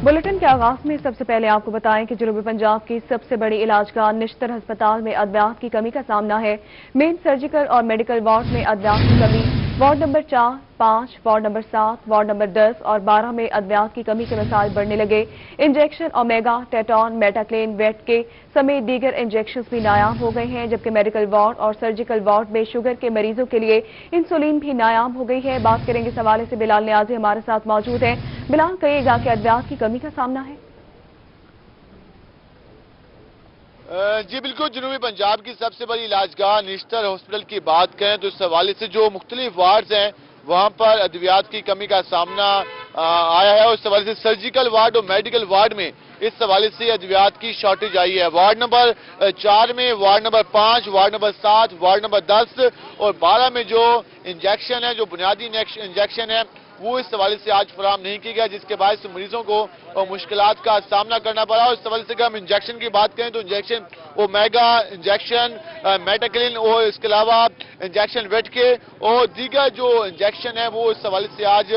Bulletin के आगाज में सबसे पहले आपको बताएं कि जनूबी पंजाब की सबसे बड़ी इलाजगाह निश्तर अस्पताल में अद्वियात की कमी का सामना है। मेन सर्जिकल और मेडिकल वार्ड में अद्वियात की कमी। Ward number 4, 5, ward number 7, ward number 10 और 12 में अद्वियात की कमी के मसाइल बढ़ने लगे। इंजेक्शन ओमेगा, टेटॉन, मेटाक्लेन, वेट के समेत दीगर इंजेक्शन भी नायाब हो गए हैं, जबकि मेडिकल वार्ड और सर्जिकल वार्ड में शुगर के मरीजों के लिए इंसुलिन भी नायाब हो गई है। बात करेंगे इस हवाले से बिलाल नियाजी हमारे साथ मौजूद हैं। बिलाल, कहिएगा कि अद्वियात की कमी का सामना है। जी बिल्कुल, जनूबी पंजाब की सबसे बड़ी इलाजगाह निश्तर हॉस्पिटल की बात करें तो इस हवाले से जो मुख्तलिफ वार्ड्स हैं वहां पर अद्वियात की कमी का सामना आया है। और इस हवाले से सर्जिकल वार्ड और मेडिकल वार्ड में इस हवाले से अद्वियात की शॉर्टेज आई है। वार्ड नंबर 4 में, ward number 5, ward number 7, ward number 10 और 12 में जो इंजेक्शन है, जो बुनियादी इंजेक्शन है, वो इस हवाले से आज फराहम नहीं किया गया, जिसके बायस मरीजों को मुश्किलात का सामना करना पड़ा। और इस हवाले से अगर हम इंजेक्शन की बात करें तो इंजेक्शन ओमेगा इंजेक्शन, मेटाक्लिन और इसके अलावा इंजेक्शन वेट के और दीगर जो इंजेक्शन है वो इस हवाले से आज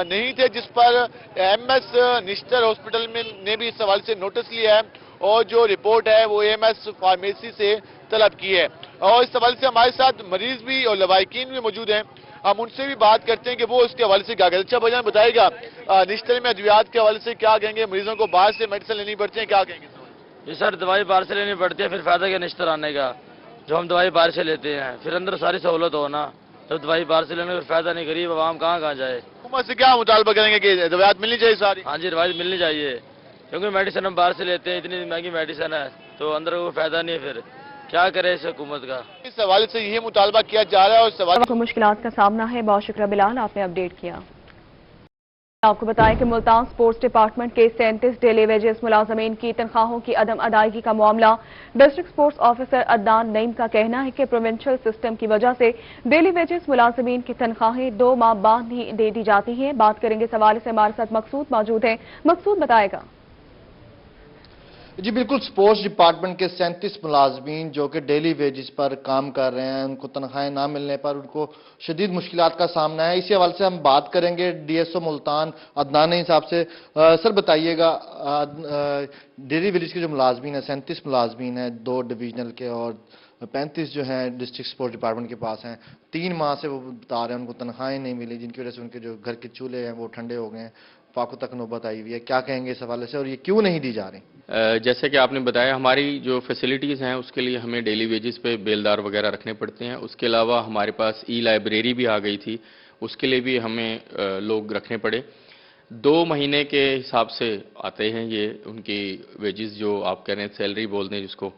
नहीं थे, जिस पर एमएस निश्तर हॉस्पिटल में ने भी इस हवाले से नोटिस लिया है और जो रिपोर्ट है वो एमएस फार्मेसी से तलब की है। और इस हवाले से हमारे साथ मरीज भी और लवाकिन भी मौजूद हैं, हम उनसे भी बात करते हैं कि वो उसके हवाले से क्या कहें। अच्छा भजन बताएगा, निश्तर में अद्वियात के हवाले से क्या कहेंगे? मरीजों को बाहर से मेडिसिन लेनी पड़ती है, क्या कहेंगे? जी सर, दवाई बाहर से लेनी पड़ती है, फिर फायदा क्या निश्तर आने का, जो हम दवाई बाहर से लेते हैं, फिर अंदर सारी सहूलत हो ना, जब दवाई बाहर से लेने फिर फायदा नहीं, गरीब आवाम कहाँ जाए। हुकूमत से क्या मुतालबा करेंगे कि दवाइयात मिलनी चाहिए सारी? हाँ जी, दवाई मिलनी चाहिए, क्योंकि मेडिसिन हम बाहर से लेते हैं, इतनी महंगी मेडिसिन है तो अंदर कोई फायदा नहीं है, फिर क्या करे इस हुकूमत का। इस हवाले से यही मुतालबा किया जा रहा है। और सवाल को मुश्किलात का सामना है। बहुत शुक्रिया बिलाल, आपने अपडेट किया। आपको बताएं कि मुल्तान स्पोर्ट्स डिपार्टमेंट के 37 डेली वेजेस मुलाजमीन की तनख्वाहों की अदम अदायगी का मामला। District sports officer Adnan Naeem का कहना है कि प्रोविंशियल सिस्टम की वजह से डेली वेजेस मुलाजमीन की तनख्वाहें 2 माह बाद ही दे दी जाती हैं। बात करेंगे इस हवाले से हमारे साथ मकसूद मौजूद हैं। मकसूद बताएगा। जी बिल्कुल, स्पोर्ट्स डिपार्टमेंट के 37 मुलाजमीन जो कि डेली वेजेस पर काम कर रहे हैं, उनको तनख्वाहें ना मिलने पर उनको शदीद मुश्किलात का सामना है। इसी हवाले से हम बात करेंगे डीएसओ मुल्तान अदनान साहब से। सर बताइएगा, डेली वेजेस के जो मुलाजमीन हैं, 37 मुलाजमीन हैं, 2 डिवीजनल के और 35 जो हैं डिस्ट्रिक्ट स्पोर्ट्स डिपार्टमेंट के पास हैं, 3 माह से वो बता रहे हैं उनको तनख्वाहें नहीं मिली, जिनकी वजह से उनके जो घर के चूल्हे हैं वो ठंडे हो गए हैं, फाकों तक नौबत आई हुई है। क्या कहेंगे इस हवाले से और ये क्यों नहीं दी जा रही? जैसे कि आपने बताया, हमारी जो फैसिलिटीज़ हैं उसके लिए हमें डेली वेजेस पे बेलदार वगैरह रखने पड़ते हैं। उसके अलावा हमारे पास ई लाइब्रेरी भी आ गई थी, उसके लिए भी हमें लोग रखने पड़े। 2 महीने के हिसाब से आते हैं ये उनकी वेजेस, जो आप कह रहे हैं सैलरी बोलते हैं जिसको।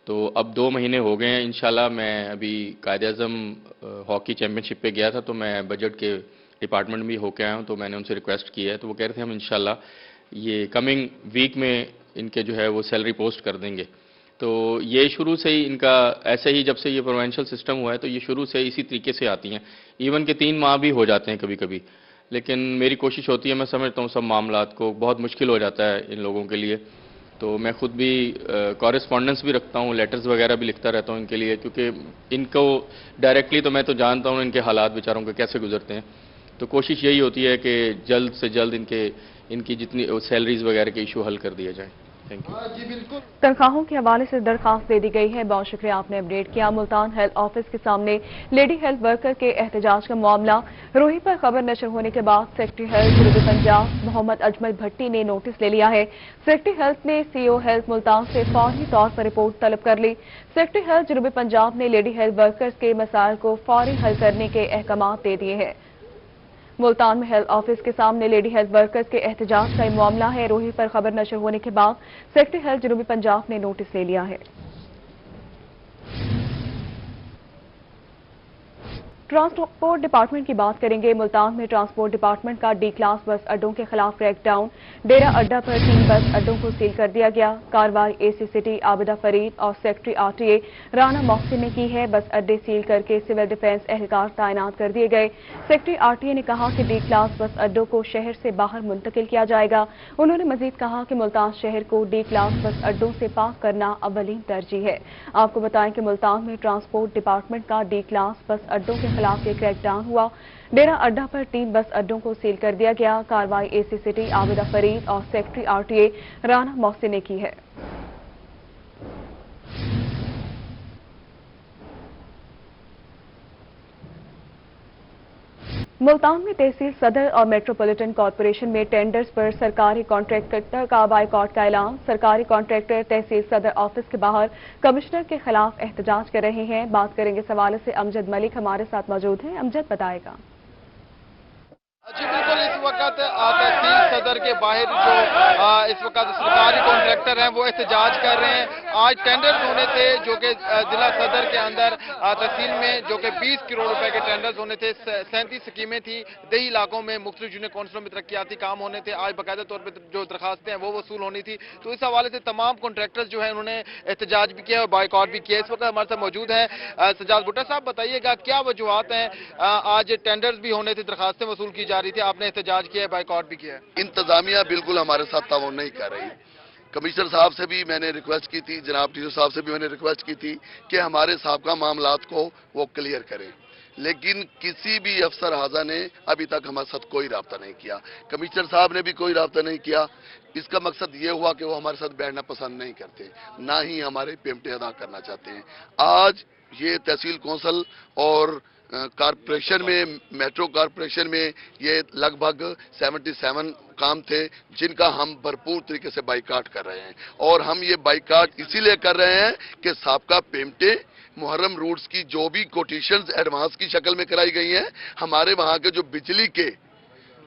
तो अब 2 महीने हो गए हैं। इंशाल्लाह मैं अभी कायद-ए-आज़म हॉकी चैम्पियनशिप पे गया था, तो मैं बजट के डिपार्टमेंट भी होके आया हूँ, तो मैंने उनसे रिक्वेस्ट की है, तो वो कह रहे थे हम इंशाल्लाह ये कमिंग वीक में इनके जो है वो सैलरी पोस्ट कर देंगे। तो ये शुरू से ही इनका ऐसे ही, जब से ये प्रोविंशियल सिस्टम हुआ है तो ये शुरू से इसी तरीके से आती हैं। इवन के 3 माह भी हो जाते हैं कभी कभी, लेकिन मेरी कोशिश होती है, मैं समझता हूँ सब मामलात को बहुत मुश्किल हो जाता है इन लोगों के लिए, तो मैं खुद भी कॉरेस्पॉन्डेंस भी रखता हूँ, लेटर्स वगैरह भी लिखता रहता हूँ इनके लिए, क्योंकि इनको डायरेक्टली तो मैं तो जानता हूँ इनके हालात बेचारों के कैसे गुजरते हैं। तो कोशिश यही होती है कि जल्द से जल्द इनकी जितनी सैलरीज वगैरह के इशू हल कर दिए जाए। Thank you. जी बिल्कुल, तनख्वाहों के हवाले से दरखास्त दे दी गई है। बहुत शुक्रिया, आपने अपडेट किया। मुल्तान हेल्थ ऑफिस के सामने लेडी हेल्थ वर्कर के एहतजाज का मामला। रोही पर खबर नशर होने के बाद सेक्रेटरी हेल्थ जनूबी पंजाब मोहम्मद अजमल भट्टी ने नोटिस ले लिया है। सेक्रेटरी हेल्थ ने सीओ हेल्थ मुल्तान से फौरी तौर पर रिपोर्ट तलब कर ली। सेक्रेटरी हेल्थ जनूबी पंजाब ने लेडी हेल्थ वर्कर्स के मसाइल को फौरी हल करने के अहकाम दे दिए हैं। मुल्तान में हेल्थ ऑफिस के सामने लेडी हेल्थ वर्कर्स के एहतजाज का मामला है। रोही पर खबर नशर होने के बाद सेक्रेटरी हेल्थ जनूबी पंजाब ने नोटिस ले लिया है। ट्रांसपोर्ट डिपार्टमेंट की बात करेंगे। मुल्तान में ट्रांसपोर्ट डिपार्टमेंट का डी क्लास बस अड्डों के खिलाफ क्रैकडाउन। डेरा अड्डा पर 3 बस अड्डों को सील कर दिया गया। कार्रवाई एसी सिटी आबिदा फरीद और सेक्रेटरी आरटीए राना मोहसिन ने की है। बस अड्डे सील करके सिविल डिफेंस एहलकार तैनात कर दिए गए। सेक्रेटरी आरटीए ने कहा कि डी क्लास बस अड्डों को शहर से बाहर मुंतकिल किया जाएगा। उन्होंने मजीद कहा कि मुल्तान शहर को डी क्लास बस अड्डों से पाक करना अव्वलीन तरजीह है। आपको बताएं कि मुल्तान में ट्रांसपोर्ट डिपार्टमेंट का डी क्लास बस अड्डों के खिलाफ ये क्रैकडाउन हुआ। डेरा अड्डा पर 3 बस अड्डों को सील कर दिया गया। कार्रवाई एसी सिटी आबिदा फरीद और सेक्रेटरी आरटीए राना मोहसिन ने की है। मुल्तान में तहसील सदर और मेट्रोपॉलिटन कॉरपोरेशन में टेंडर्स पर सरकारी कॉन्ट्रैक्टर का बाइकॉट का ऐलान। सरकारी कॉन्ट्रैक्टर तहसील सदर ऑफिस के बाहर कमिश्नर के खिलाफ एहतजाज कर रहे हैं। बात करेंगे इस हवाले से अमजद मलिक हमारे साथ मौजूद हैं। अमजद बताएगा। जी बिल्कुल, इस वक्त तहसील सदर के बाहर जो इस वक्त सरकारी कॉन्ट्रैक्टर हैं वो एहतजाज कर रहे हैं। आज टेंडर्स होने थे जो कि जिला सदर के अंदर तहसील में जो कि 20 करोड़ रुपए के टेंडर्स होने थे। 37 स्कीमें थी, देही इलाकों में मुख्तलिफ यूनियन काउंसिलों में तरक्याती काम होने थे। आज बाकायदा तौर पर जो दरखास्तें हैं वो वसूल होनी थी। तो इस हवाले से तमाम कॉन्ट्रैक्टर्स जो है उन्होंने एहतजाज भी किया और बाइकआउट भी किया। इस वक्त हमारे साथ मौजूद है सजाद भुट्टा साहब। बताइएगा क्या वजूहत हैं, आज टेंडर्स भी होने थे, दरखास्तें वसूल की जा रही थी, आपने एहतजाज किया है, बाइकआउट भी किया है। इंतजामिया बिल्कुल हमारे साथ ताउन नहीं कर रही। कमिश्नर साहब से भी मैंने रिक्वेस्ट की थी, जनाब टीओ साहब से भी मैंने रिक्वेस्ट की थी कि हमारे साहबका मामलात को वो क्लियर करें, लेकिन किसी भी अफसर हाजा ने अभी तक हमारे साथ कोई राब्ता नहीं किया। कमिश्नर साहब ने भी कोई राब्ता नहीं किया। इसका मकसद ये हुआ कि वो हमारे साथ बैठना पसंद नहीं करते, ना ही हमारे पेमेंटें अदा करना चाहते हैं। आज ये तहसील कौंसिल और कारपोरेशन में, मेट्रो कारपोरेशन में ये लगभग 77 काम थे जिनका हम भरपूर तरीके से बाइकाट कर रहे हैं। और हम ये बाइकाट इसीलिए कर रहे हैं कि साबका पेमेंटें मुहर्रम रूट्स की जो भी कोटेशंस एडवांस की शक्ल में कराई गई हैं, हमारे वहां के जो बिजली के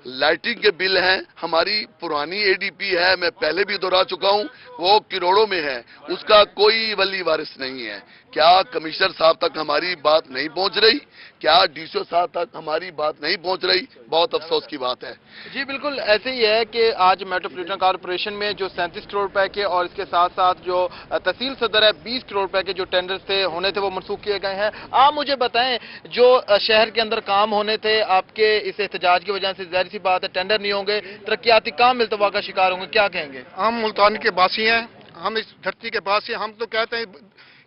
लाइटिंग के बिल हैं, हमारी पुरानी एडीपी है, मैं पहले भी दोहरा चुका हूं, वो करोड़ों में है, उसका कोई वली वारिस नहीं है। क्या कमिश्नर साहब तक हमारी बात नहीं पहुंच रही? क्या डीसीओ साहब तक हमारी बात नहीं पहुंच रही? बहुत अफसोस की बात है। जी बिल्कुल, ऐसे ही है कि आज मेट्रोपॉलिटन कॉरपोरेशन में जो 37 करोड़ रुपए के और इसके साथ साथ जो तहसील सदर है 20 करोड़ रुपए के जो टेंडर्स थे होने थे वो मनसूख किए गए हैं। आप मुझे बताएं, जो शहर के अंदर काम होने थे, आपके इस एहतजाज की वजह से जाहिर सी बात है टेंडर नहीं होंगे, तरक्याती काम इल्तवा का शिकार होंगे, क्या कहेंगे? हम मुल्तान के बासी हैं, हम इस धरती के बासी हैं। हम तो कहते हैं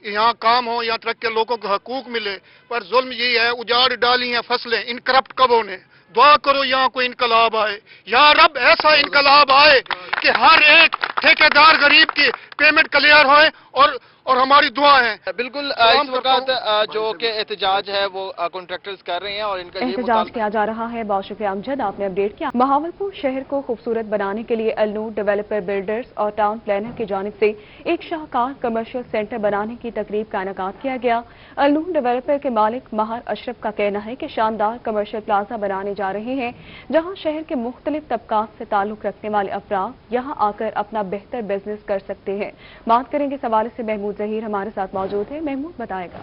यहाँ काम हो, यहाँ तरक्की के लोगों को हकूक मिले, पर जुल्म यही है, उजाड़ डाली हैं फसलें इन करप्ट कबों ने। दुआ करो यहाँ कोई इनकलाब आए, या रब ऐसा इनकलाब आए कि हर एक ठेकेदार गरीब की पेमेंट क्लियर होए और हमारी दुआ है। बिल्कुल, इस वक्त जो कि एहतजाज है वो कॉन्ट्रैक्टर्स कर रहे हैं और इनका एहतजाज किया जा रहा है। बहुत शुक्रिया अमजद, आपने अपडेट किया। बहावलपुर शहर को खूबसूरत बनाने के लिए अलनूर डेवलपर बिल्डर्स और टाउन प्लानर की जानिब से एक शाहकार कमर्शियल सेंटर बनाने की तकरीब का इनेकाद किया गया। अलनूर डेवलपर के मालिक महार अशरफ का कहना है कि शानदार कमर्शियल प्लाजा बनाने जा रहे हैं, जहाँ शहर के मुख्तलिफ तबकात से ताल्लुक रखने वाले अफराद यहाँ आकर अपना बेहतर बिजनेस कर सकते हैं। बात करेंगे इस हवाले से महमूद जहीर हमारे साथ मौजूद है। महमूद बताएगा।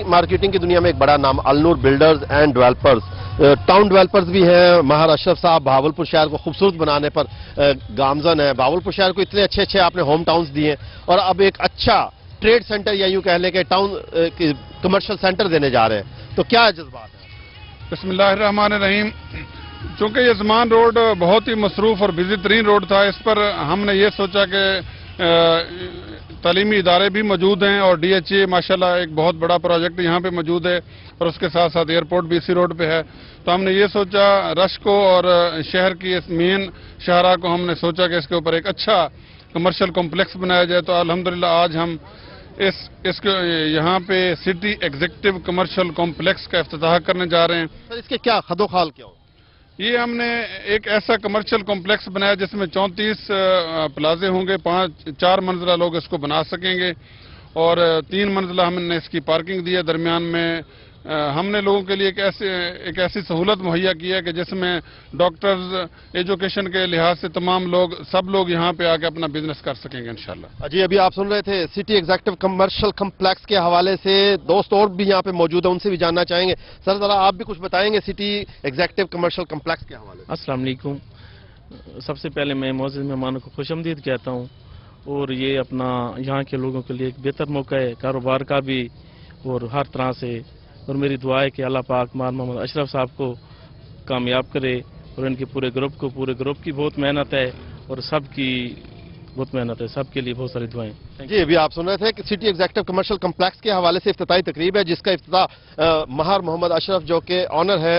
मार्केटिंग की दुनिया में एक बड़ा नाम Alnoor builders and developers, town developers भी हैं। महार अशरफ साहब भावलपुर शहर को खूबसूरत बनाने पर गामजन है। भावलपुर शहर को इतने अच्छे अच्छे आपने होम टाउन्स दिए और अब एक अच्छा ट्रेड सेंटर या यूं कह लें कि टाउन कमर्शियल सेंटर देने जा रहे हैं, तो क्या जज्बात है? बिस्मिल्लाहिर्रहमानिर्रहीम। चूंकि ये ज़मान रोड बहुत ही मसरूफ और बिजी तरीन रोड था, इस पर हमने ये सोचा कि तालीमी इदारे भी मौजूद हैं और DHA माशाल्लाह एक बहुत बड़ा प्रोजेक्ट यहाँ पे मौजूद है और उसके साथ साथ एयरपोर्ट भी इसी रोड पे है। तो हमने ये सोचा रश को और शहर की इस मेन शाहरा को हमने सोचा कि इसके ऊपर एक अच्छा कमर्शियल कॉम्प्लेक्स बनाया जाए। तो अल्हम्दुलिल्लाह आज हम इसके यहाँ पे सिटी एग्जीक्यूटिव कमर्शियल कॉम्प्लेक्स का इफ्तिताह करने जा रहे हैं। सर इसके क्या खदोखाल क्या हो? ये हमने एक ऐसा कमर्शियल कॉम्प्लेक्स बनाया जिसमें 34 प्लाजे होंगे, 4 मंजिला लोग इसको बना सकेंगे और 3 मंजिला हमने इसकी पार्किंग दी है। दरमियान में हमने लोगों के लिए एक ऐसी सहूलत मुहैया की है कि जिसमें डॉक्टर्स, एजुकेशन के लिहाज से तमाम लोग, सब लोग यहाँ पे आके अपना बिजनेस कर सकेंगे इंशाल्लाह। जी अभी आप सुन रहे थे सिटी एग्जीक्यूटिव कमर्शियल कॉम्प्लेक्स के हवाले से दोस्त और भी यहाँ पे मौजूद है, उनसे भी जानना चाहेंगे। सर जरा आप भी कुछ बताएंगे सिटी एग्जीक्यूटिव कमर्शियल कॉम्प्लेक्स के हवाले से। अस्सलाम वालेकुम। सबसे पहले मैं मौजूद मेहमानों को खुशामदीद कहता हूँ और ये अपना यहाँ के लोगों के लिए एक बेहतर मौका है कारोबार का भी और हर तरह से। और मेरी दुआ है कि अल्लाह पाक मोहम्मद अशरफ साहब को कामयाब करे और इनके पूरे ग्रुप की बहुत मेहनत है और सबकी बहुत मेहनत है, सबके लिए बहुत सारी दुआएं। जी अभी आप सुन रहे थे कि सिटी एग्जीक्यूटिव कमर्शियल कम्प्लेक्स के हवाले से इफ्तिताई तकरीब है, जिसका इफ्तिताह महार मोहम्मद अशरफ जो कि ऑनर है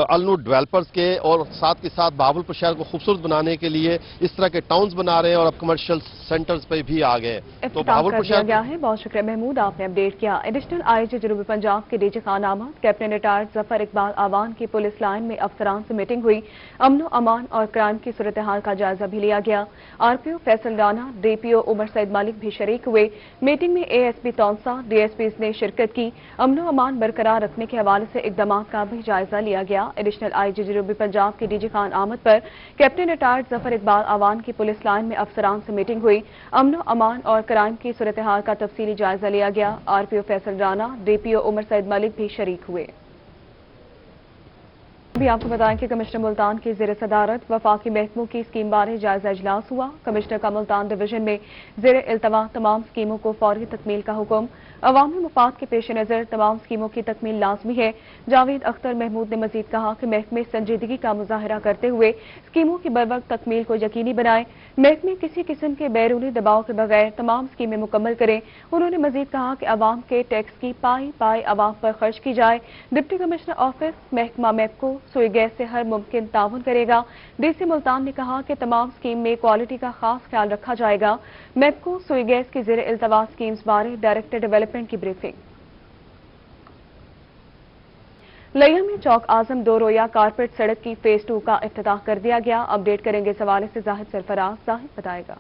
अलनूर डेवलपर्स के, और साथ के साथ बहावलपुर शहर को खूबसूरत बनाने के लिए इस तरह के टाउन्स बना रहे हैं और अब कमर्शियल सेंटर्स पे भी आ गए। तो बहावलपुर शहर गया है। बहुत शुक्रिया महमूद, आपने अपडेट किया। एडिशनल आईजी जनूबी पंजाब के DG Khan Ahmed, captain retired Zafar Iqbal Awan की पुलिस लाइन में अफसरान से मीटिंग हुई। अमनो अमान और क्राइम की सूरत हाल का जायजा भी लिया गया। आरपीओ फैसल राना, डीपीओ उमर सईद मलिक भी शरीक हुए। मीटिंग में एएसपी तौंसा, डीएसपीज ने शिरकत की। अमनो अमान बरकरार रखने के हवाले से इकदाम का भी जायजा लिया गया। एडिशनल आईजी जनूबी पंजाब के डीजी खान अहमद पर कैप्टन रिटायर्ड जफर इकबाल आवान की पुलिस लाइन में अफसरान से मीटिंग हुई। अमनो अमान और क्राइम की सूरत हाल का तफसीली जायजा लिया गया। आरपीओ फैसल राना, डीपीओ उमर सईद मलिक भी शरीक हुए। अभी आपको बताएं कि कमिश्नर मुल्तान की ज़ेर सदारत वफाकी महकमों की स्कीम बारे जायजा इजलास हुआ। कमिश्नर का मुल्तान डिवीजन में ज़ेर इल्तवा तमाम स्कीमों को फौरी तकमील का हुक्म। अवामी मफाद के पेश नज़र तमाम स्कीमों की तकमील लाजमी है। जावेद अख्तर महमूद ने मजीद कहा कि महकमे संजीदगी का मुजाहरा करते हुए स्कीमों की बरवक्त तकमील को यकीनी बनाएं। महकमे किसी किस्म के बैरूनी दबाव के बगैर तमाम स्कीमें मुकम्मल करें। उन्होंने मजीद कहा कि अवाम के टैक्स की पाई पाई अवाम पर खर्च की जाए। डिप्टी कमिश्नर ऑफिस महकमा मैपको सुई गैस से हर मुमकिन ताउन करेगा। डीसी मुल्तान ने कहा कि तमाम स्कीम में क्वालिटी का खास ख्याल रखा जाएगा। मैपको सुई गैस की ज़ेर इल्तवा स्कीम्स बारे डायरेक्टर डेवलपमेंट की ब्रीफिंग। लिया में चौक आजम दो रोया कारपेट सड़क की फेज 2 का इफ्तिताह कर दिया गया। अपडेट करेंगे इस हवाले से जाहिद सरफराज। जाहिद बताएगा।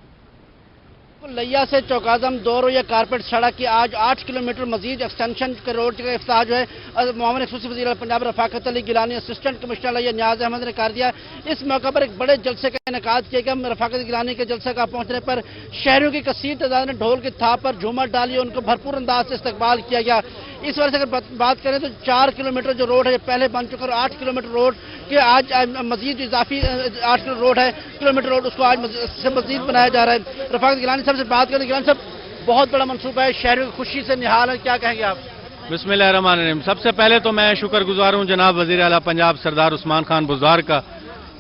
लिया से चौक आजम दो रोया कारपेट सड़क की आज 8 किलोमीटर मजीद एक्सटेंशन के रोड का इफ्तिताह जो है मामून एक्सक्लूसिव वज़ीर पंजाब रफाकत अली गिलानी असिस्टेंट कमिश्नर लिया न्याज अहमद ने कर दिया। इस मौके पर एक बड़े जलसे का इनेकाद किया गया। रफाकत गिलानी के जलसे का पहुंचने पर शहरियों की कसीर तादाद ने ढोल की थाप पर झूमर डाली, उनको भरपूर अंदाज से इस्तकबाल किया गया। इस वजह से अगर बात करें तो 4 किलोमीटर जो रोड है पहले बन चुका है, 8 किलोमीटर रोड के आज मजीद इजाफी 8 रोड है किलोमीटर रोड, उसको आज से मजीद बनाया जा रहा है। रफाकत गिलानी साहब से बात करें। गिलानी साहब, बहुत बड़ा मनसूबा है, शहरों की खुशी से निहाल है, क्या कहेंगे आप? बिस्मिल्लाहिर्रहमानिर्रहीम। सबसे पहले तो मैं शुक्रगुजार हूँ जनाब वज़ीर आला पंजाब सरदार उस्मान खान बुज़दार का।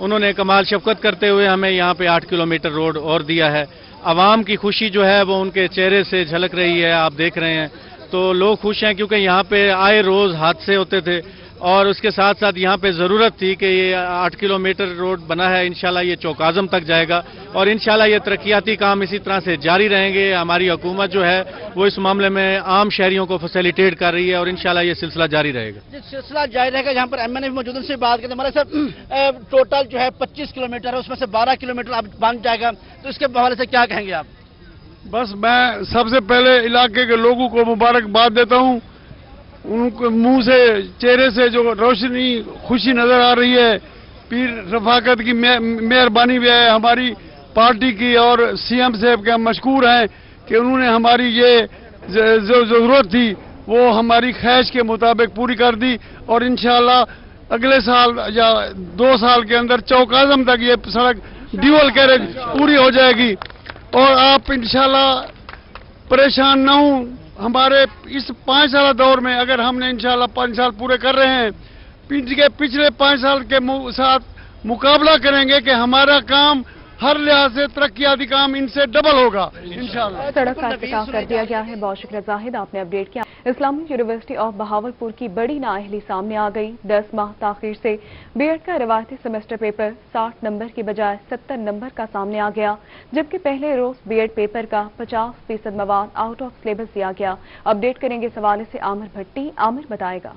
उन्होंने कमाल शफकत करते हुए हमें यहाँ पे 8 किलोमीटर रोड और दिया है। आवाम की खुशी जो है वो उनके चेहरे से झलक रही है, आप देख रहे हैं। तो लोग खुश हैं क्योंकि यहाँ पे आए रोज हादसे होते थे और उसके साथ साथ यहाँ पे ज़रूरत थी कि ये 8 किलोमीटर रोड बना है। इंशाल्लाह ये चौक आज़म तक जाएगा और इंशाल्लाह ये तरक्याती काम इसी तरह से जारी रहेंगे। हमारी हुकूमत जो है वो इस मामले में आम शहरियों को फैसिलिटेट कर रही है और इंशाल्लाह ये सिलसिला जारी रहेगा। सिलसिला जारी रहेगा। यहाँ पर एमएनए मौजूद से बात करते हैं हमारे साथ। टोटल जो है 25 किलोमीटर है, उसमें से 12 किलोमीटर अब बन जाएगा, तो इसके हवाले से क्या कहेंगे आप? बस मैं सबसे पहले इलाके के लोगों को मुबारकबाद देता हूँ। उनके मुंह से चेहरे से जो रोशनी खुशी नजर आ रही है, पीर रफाकत की मेहरबानी भी है हमारी पार्टी की, और सीएम साहब के हम मशकूर हैं कि उन्होंने हमारी ये जो जरूरत थी वो हमारी ख्वाहिश के मुताबिक पूरी कर दी और इंशाल्लाह अगले साल या 2 साल के अंदर चौक आज़म तक ये सड़क ड्यूअल कैरेज पूरी हो जाएगी। और आप इंशाल्लाह परेशान न हो। हमारे इस 5 साल दौर में अगर हमने इंशाल्लाह 5 साल पूरे कर रहे हैं, पिछले 5 साल के साथ मुकाबला करेंगे कि हमारा काम हर लिहाज से तरक्याती काम इनसे डबल होगा इंशाल्लाह। सड़क का इफ्तिताह कर दिया गया है। बहुत शुक्रिया जाहिद, आपने अपडेट किया। इस्लामिक यूनिवर्सिटी ऑफ बहावलपुर की बड़ी नाअहली सामने आ गई। 10 माह ताखीर से बीएड का रिवायती सेमेस्टर पेपर 60 नंबर की बजाय 70 नंबर का सामने आ गया, जबकि पहले रोज बीएड पेपर का 50% मवाद आउट ऑफ सिलेबस दिया गया। अपडेट करेंगे इस हवाले से आमिर भट्टी। आमिर बताएगा।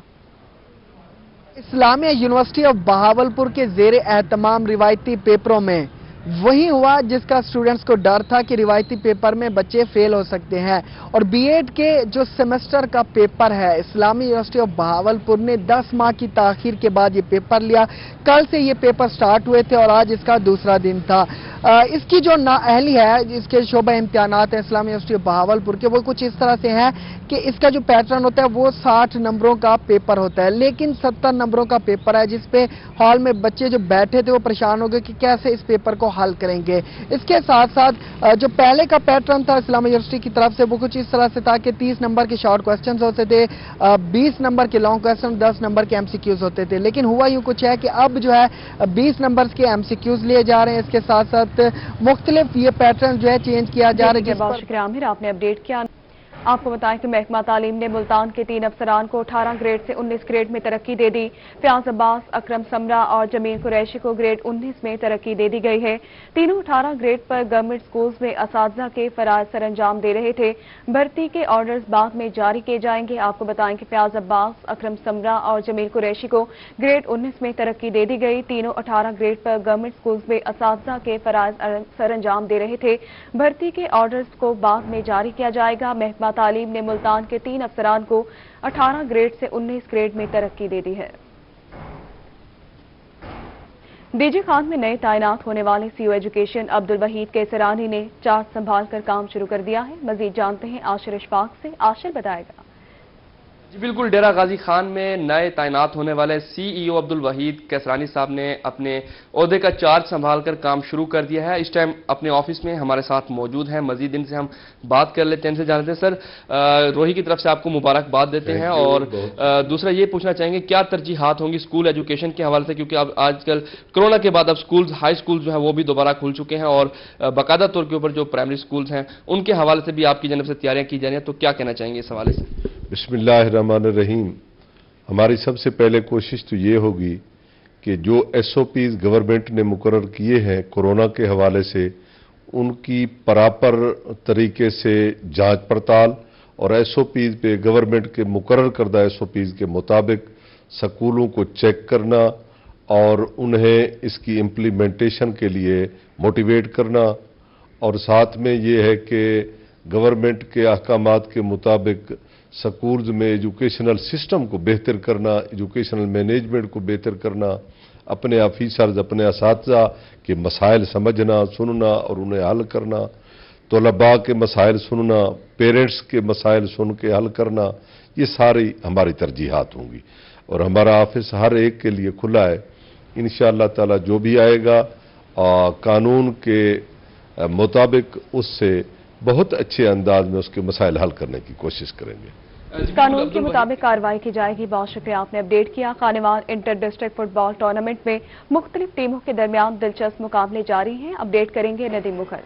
इस्लामिया यूनिवर्सिटी ऑफ बहावलपुर के जेर एहतमाम रिवायती पेपरों में वही हुआ जिसका स्टूडेंट्स को डर था कि रिवायती पेपर में बच्चे फेल हो सकते हैं। और बीएड के जो सेमेस्टर का पेपर है, इस्लामी यूनिवर्सिटी ऑफ बहावलपुर ने 10 माह की ताखीर के बाद ये पेपर लिया। कल से ये पेपर स्टार्ट हुए थे और आज इसका दूसरा दिन था। इसकी जो नाअहली है, इसके शोबा इम्तिहानात है इस्लामी यूनिवर्सिटी ऑफ बहावलपुर के, वो कुछ इस तरह से है कि इसका जो पैटर्न होता है वो 60 नंबरों का पेपर होता है, लेकिन 70 नंबरों का पेपर है, जिसपे हॉल में बच्चे जो बैठे थे वो परेशान हो गए कि कैसे इस पेपर को हल करेंगे। इसके साथ साथ जो पहले का पैटर्न था इस्लामी यूनिवर्सिटी की तरफ से वो कुछ इस तरह से था कि 30 नंबर के शॉर्ट क्वेश्चन होते थे, 20 नंबर के लॉन्ग क्वेश्चन, 10 नंबर के एमसीक्यूज होते थे। लेकिन हुआ यूं कुछ है कि अब जो है 20 नंबर के एमसीक्यूज लिए जा रहे हैं, इसके साथ साथ वक्त मुख्तलिफ ये पैटर्न जो है चेंज किया जा रहा है। बहुत शुक्रिया आमिर, आपने अपडेट किया। आपको बताएं कि महकमा तालीम ने मुल्तान के 3 अफसरान को 18 ग्रेड से 19 ग्रेड में तरक्की दे दी। फयाज अब्बास, अकरम समरा और जमील कुरैशी को ग्रेड 19 में तरक्की दे दी गई है। तीनों 18 ग्रेड पर गवर्नमेंट स्कूल्स में असातिज़ा के फराइज़ सरअंजाम दे रहे थे। भर्ती के ऑर्डर्स बाद में जारी किए जाएंगे। आपको बताएं कि फयाज अब्बास, अकरम समरा और जमील कुरैशी को ग्रेड 19 में तरक्की दे दी गई। तीनों 18 ग्रेड पर गवर्नमेंट स्कूल्स में असातिज़ा के फराइज़ सरअंजाम दे रहे थे। भर्ती के ऑर्डर्स को बाद में जारी किया जाएगा। महकमा तालीम ने मुल्तान के 3 अफसरान को 18 ग्रेड से 19 ग्रेड में तरक्की दे दी है। डीजी खान में नए तैनात होने वाले सीओ एजुकेशन अब्दुल वहीद केसरानी ने चार्ज संभाल कर काम शुरू कर दिया है। मजीद जानते हैं आशिर इशफाक से। आशिर बताएगा। जी बिल्कुल, डेरा गाजी खान में नए तैनात होने वाले सीईओ अब्दुल वहीद कैसरानी साहब ने अपने ओहदे का चार्ज संभाल कर काम शुरू कर दिया है। इस टाइम अपने ऑफिस में हमारे साथ मौजूद हैं। मजीद इनसे हम बात कर लेते हैं, इनसे जानते हैं। सर, रोही की तरफ से आपको मुबारकबाद देते हैं और दूसरा ये पूछना चाहेंगे क्या तरजीहात होंगी स्कूल एजुकेशन के हवाले से, क्योंकि अब आजकल कोरोना के बाद अब स्कूल हाई स्कूल जो है वो भी दोबारा खुल चुके हैं और बाकायदा तौर के ऊपर जो प्राइमरी स्कूल्स हैं उनके हवाले से भी आपकी जानब से तैयारियां की जा रही हैं, तो क्या कहना चाहेंगे इस हवाले से? बिस्मिल्लाहिर्रहमानिर्रहीम। हमारी सबसे पहले कोशिश तो ये होगी कि जो SOPs गवर्नमेंट ने मुकर्रर किए हैं कोरोना के हवाले से, उनकी प्रॉपर तरीके से जांच पड़ताल और SOPs पे गवर्नमेंट के मुकर्रर करदा SOPs के मुताबिक स्कूलों को चेक करना और उन्हें इसकी इम्प्लीमेंटेशन के लिए मोटिवेट करना, और साथ में ये है कि गवर्नमेंट के अहकामात के मुताबिक स्कूल्स में एजुकेशनल सिस्टम को बेहतर करना, एजुकेशनल मैनेजमेंट को बेहतर करना, अपने ऑफिसर्स, अपने असातिज़ा के मसाइल समझना, सुनना और उन्हें हल करना, तलबा के मसाइल सुनना, पेरेंट्स के मसाइल सुन के हल करना, ये सारी हमारी तरजीहात होंगी और हमारा ऑफिस हर एक के लिए खुला है। इंशाअल्लाह ताला जो भी आएगा कानून के मुताबिक उससे बहुत अच्छे अंदाज में उसके मसाइल हल करने की कोशिश करेंगे। कानून के मुताबिक कार्रवाई की जाएगी। बहुत शुक्रिया, आपने अपडेट किया। Khanewal inter district football tournament में मुख्तलिफ टीमों के दरमियान दिलचस्प मुकाबले जारी हैं। अपडेट करेंगे नदीम मुखर।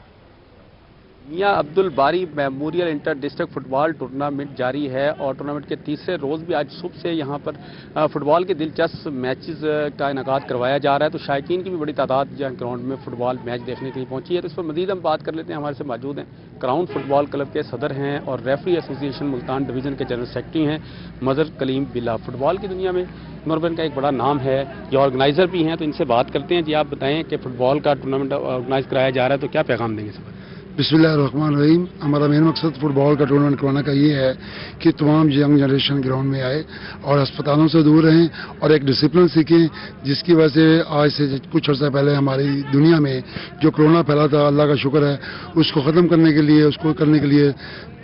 मियां अब्दुल बारी memorial inter district football tournament जारी है और टूर्नामेंट के तीसरे रोज़ भी आज सुबह से यहां पर फुटबॉल के दिलचस्प मैचेस का इनेकाद करवाया जा रहा है। तो शायकीन की भी बड़ी तादाद यहाँ ग्राउंड में फुटबॉल मैच देखने के लिए पहुंची है। तो इस पर मजीद हम बात कर लेते हैं। हमारे से मौजूद हैं क्राउन फुटबॉल क्लब के सदर हैं और रेफरी एसोसिएशन मुल्तान डिवीज़न के जनरल सेक्रेटरी हैं मजर कलीम बिल्ला। फुटबॉल की दुनिया में नॉर्बन का एक बड़ा नाम है, ये ऑर्गेनाइज़र भी हैं। तो इनसे बात करते हैं। जी आप बताएं कि फुटबॉल का टूर्नामेंट ऑर्गेनाइज कराया जा रहा है, तो क्या पैगाम देंगे सर? बिस्मिल्लाहिर्रहमानिर्रहीम। हमारा मेन मकसद फुटबॉल का टूर्नामेंट करवाने का ये है कि तमाम यंग जनरेशन ग्राउंड में आए और अस्पतालों से दूर रहें और एक डिसिप्लिन सीखें, जिसकी वजह से आज से कुछ अर्सा पहले हमारी दुनिया में जो कोरोना फैला था, अल्लाह का शुक्र है, उसको ख़त्म करने के लिए, उसको करने के लिए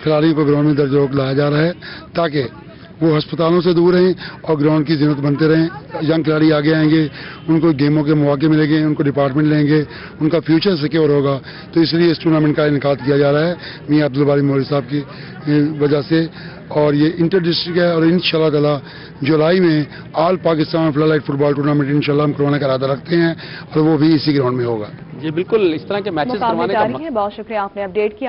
खिलाड़ियों को ग्राउंड में दर्ज लाया जा रहा है ताकि वो अस्पतालों से दूर रहें और ग्राउंड की ज़रूरत बनते रहें। यंग खिलाड़ी आगे आएंगे, उनको गेमों के मौके मिलेंगे, उनको डिपार्टमेंट लेंगे, उनका फ्यूचर सिक्योर होगा। तो इसलिए इस टूर्नामेंट का इनेकाद किया जा रहा है मियां अब्दुल बारी मौलवी साहब की वजह से। और ये इंटर डिस्ट्रिक्ट है और इंशाअल्लाह ताला जुलाई में all Pakistan flood football tournament इंशाअल्लाह हम करवाने का इरादा रखते हैं और वो भी इसी ग्राउंड में होगा। जी बिल्कुल, इस तरह के मैचेस करवाने का। बहुत शुक्रिया, आपने अपडेट किया।